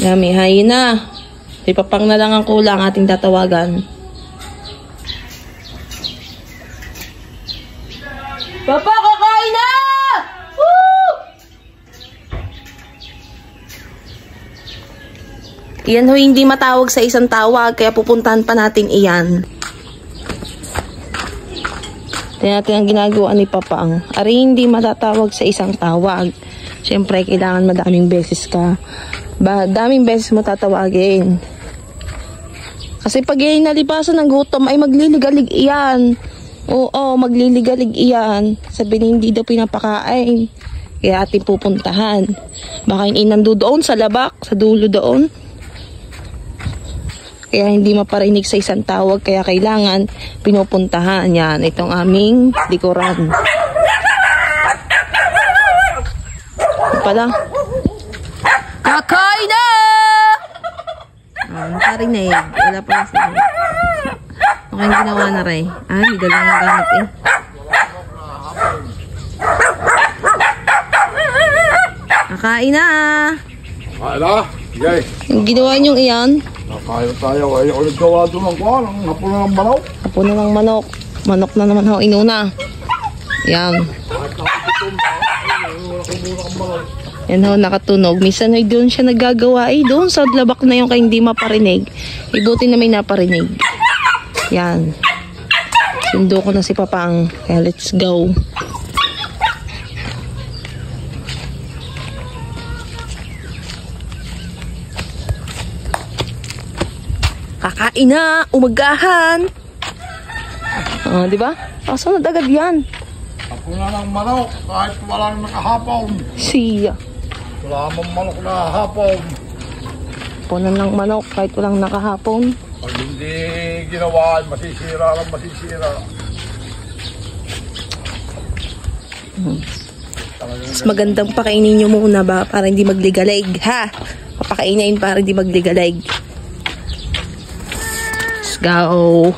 Yummy, hay na. Ipapang na lang ang kulang ating tatawagan. Papa, kakain na! Woo! Iyan ho hindi matawag sa isang tawag, kaya pupuntahan pa natin iyan. Tingnan natin ang ginagawa ni Papang. Ari hindi matatawag sa isang tawag. Siyempre, kailangan madaming beses ka. Daming beses mo tatawagin. Kasi pag yan nalipasan ng gutom ay magliligalig iyan. Oo, magliligalig iyan. Sabihin hindi daw pinapakain. Kaya ating pupuntahan. Baka yung inando doon sa labak, sa dulo doon. Kaya hindi maparinig sa isang tawag. Kaya kailangan pinupuntahan. Yan, itong aming likuran. Pala. Kakain na! Nakarinig. Wala pa siya. Okay, ginawa na rin. Ay, dalang ang gamit eh. Kakain na! Kakain na? Yay! Yung ginawa niyong iyan? Kakain tayo. Ay, ako naggawa doon ng kuwan. Ang hapon na ng manok. Hapon na ng manok. Manok na naman ako inuna. Yan. Yan ho, nakatunog. Minsan ay doon siya naggagawa. Doon sa labak na yung kaya hindi maparinig. Buti na may naparinig. Yan. Sundo ko na si Papang. Kaya let's go. Kakain na. Umagahan. Di ba? Kasunod agad yan. Hapon na ng manok. Kahit walang nakahapon. Siya. Wala mong manok na hapon. Punan ng manok kahit walang nakahapon. Pag hindi ginawa, masisira lang masisira. Mas magandang pakainin nyo muna ba para hindi magligalig, ha? Papakainin para hindi magligalig. Let's go.